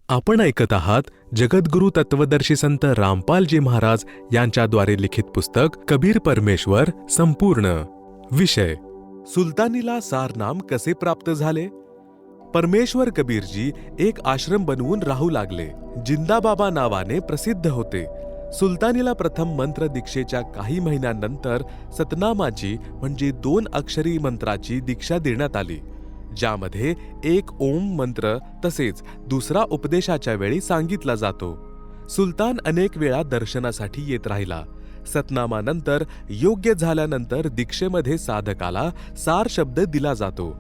आपण ऐकत आहात जगद्गुरु तत्वदर्शी संत रामपालजी महाराज यांच्याद्वारे लिखित पुस्तक कबीर परमेश्वर संपूर्ण. विषय: सुलतानीला सारनाम कसे प्राप्त झाले. परमेश्वर कबीरजी एक आश्रम बनवून राहू लागले. जिंदाबाबा नावाने प्रसिद्ध होते. सुलतानीला प्रथम मंत्र दीक्षेच्या काही महिन्यांनंतर सतनामाची म्हणजे 2 अक्षरी मंत्राची दीक्षा देण्यात आली, ज्यामध्ये एक ओम मंत्र तसेच दुसरा उपदेशाच्या वेळी सांगितला जातो. सुलतान अनेक वेळा दर्शनासाठी येत राहिला. सतनामानंतर योग्य झाल्यानंतर दीक्षेमध्ये साधकाला सार शब्द दिला जातो.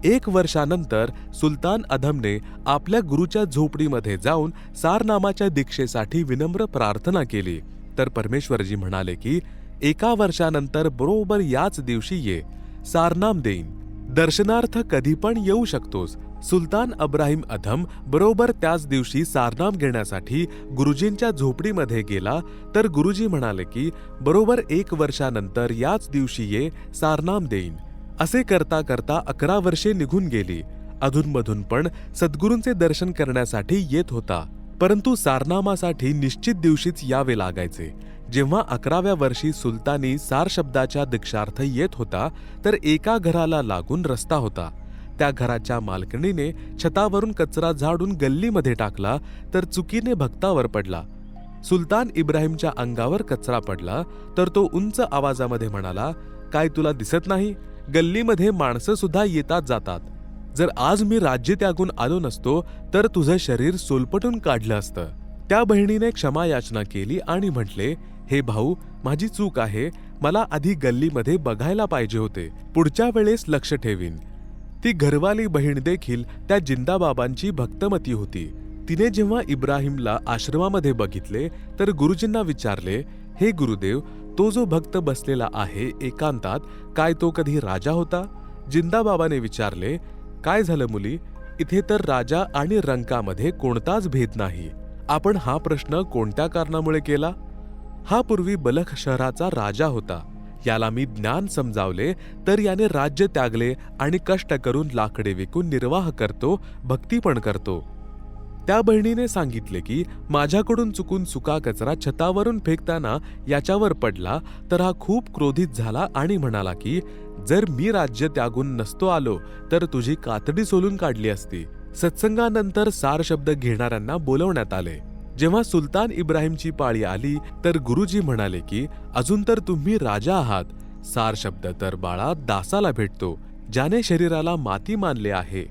1 वर्षानंतर सुलतान अधमने आपल्या गुरुच्या झोपडीमध्ये जाऊन सारनामाच्या दीक्षेसाठी विनम्र प्रार्थना केली. तर परमेश्वरजी म्हणाले की 1 वर्षानंतर बरोबर याच दिवशी ये, सारनाम देईन. दर्शनार्थ कधी पण येऊ शकतोस. सुलतान अब्राहिम अधम बरोबर त्याच दिवशी सारनाम घेण्यासाठी गुरुजींच्या झोपडीमध्ये गेला. तर गुरुजी म्हणाले की बरोबर 1 वर्षानंतर याच दिवशी ये, सारनाम देईन. असे करता करता 11 वर्षे निघून गेली. अधूनमधून पण सद्गुरूंचे दर्शन करण्यासाठी येत होता, परंतु सारनामासाठी निश्चित दिवशीच यावे लागायचे. जेव्हा 11व्या वर्षी सुलतानी सार शब्दाच्या दीक्षार्थ येत होता, तर एका घराला लागून रस्ता होता. त्या घराच्या मालकिणीने छतावरून कचरा झाडून गल्लीमध्ये टाकला, तर चुकीने भक्तावर पडला. सुलतान इब्राहिमच्या अंगावर कचरा पडला, तर तो उंच आवाजामध्ये म्हणाला, काय तुला दिसत नाही? गल्लीमध्ये माणसं सुद्धा येतात जातात. जर आज मी राज्य त्यागून आलो नसतो तर तुझं शरीर सोलपटून काढलं असतं. त्या बहिणीने क्षमा याचना केली आणि म्हटले, हे भाऊ, माझी चूक आहे. मला आधी गल्लीमध्ये बघायला पाहिजे होते. पुढच्या वेळेस लक्ष ठेवीन. ती घरवाली बहीण देखील त्या जिंदाबाबांची भक्तमती होती. तिने जेव्हा इब्राहिमला आश्रमामध्ये बघितले तर गुरुजींना विचारले, हे गुरुदेव, तो जो भक्त बसलेला आहे एकांतात, काय तो कधी राजा होता? जिंदाबाबाने विचारले, काय झालं मुली? इथे तर राजा आणि रंकामध्ये कोणताच भेद नाही. आपण हा प्रश्न कोणत्या कारणामुळे केला? हा पूर्वी बलख शहराचा राजा होता. याला मी ज्ञान समजावले तर याने राज्य त्यागले आणि कष्ट करून लाकडे विकून निर्वाह करतो, भक्ती पण करतो. त्या बहिणीने सांगितले की माझ्याकडून चुकून सुका कचरा छतावरून फेकताना याच्यावर पडला, तर हा खूप क्रोधित झाला आणि म्हणाला की जर मी राज्य त्यागून नसतो आलो तर तुझी कातडी सोलून काढली असती. सत्संगानंतर सार शब्द घेणाऱ्यांना बोलवण्यात आले. जेव्हा सुलतान इब्राहिमची पाळी आली तर गुरुजी म्हणाले की अजून तर तुम्ही राजा आहात. सार शब्द तर बाळा दासाला भेटतो, ज्याने शरीराला माती मानले आहे.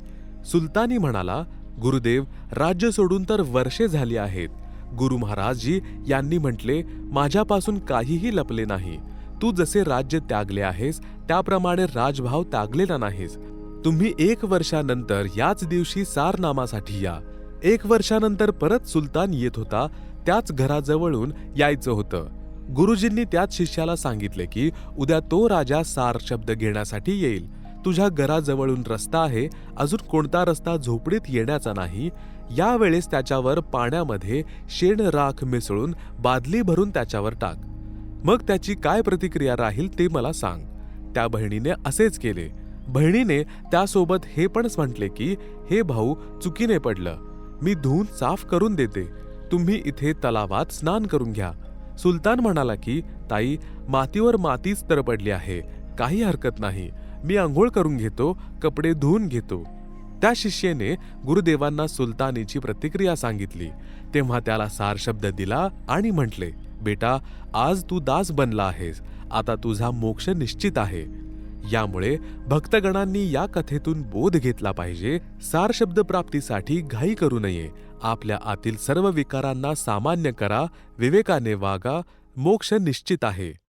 सुलतानी म्हणाला, गुरुदेव, राज्य सोडून तर वर्षे झाली आहेत. गुरु महाराजजी यांनी म्हटले, माझ्यापासून काहीही लपले नाही. तू जसे राज्य त्यागले आहेस त्याप्रमाणे राजभाव त्यागलेला नाहीस. तुम्ही 1 वर्षानंतर याच दिवशी सारनामासाठी या. 1 वर्षानंतर परत सुलतान येत होता. त्याच घराजवळून यायचं होतं. गुरुजींनी त्याच शिष्याला सांगितले की उद्या तो राजा सार शब्द घेण्यासाठी येईल. तुझ्या घराजवळून रस्ता आहे, अजून कोणता रस्ता झोपडीत येण्याचा नाही. यावेळेस त्याच्यावर पाण्यामध्ये शेण राख मिसळून बादली भरून त्याच्यावर टाक. मग त्याची काय प्रतिक्रिया राहील ते मला सांग. त्या बहिणीने असेच केले. बहिणीने त्यासोबत हे पण म्हटले की हे भाऊ, चुकीने पडलं, मी धुवून साफ करून देते. तुम्ही इथे तलावात स्नान करून घ्या. सुलतान म्हणाला की ताई, मातीवर मातीच तर पडली आहे, काही हरकत नाही. मी आंघोळ करून घेतो, कपडे धुवून घेतो. त्या शिष्येने गुरुदेवांना सुलतानीची प्रतिक्रिया सांगितली. तेव्हा त्याला सार शब्द दिला आणि म्हटले, बेटा, आज तू दास बनला आहेस. आता तुझा मोक्ष निश्चित आहे. यामुळे भक्तगणांनी या कथेतून बोध घेतला पाहिजे. सार शब्द प्राप्तीसाठी घाई करू नये. आपल्या आतील सर्व विकारांना सामान्य करा, विवेकाने वागा. मोक्ष निश्चित आहे.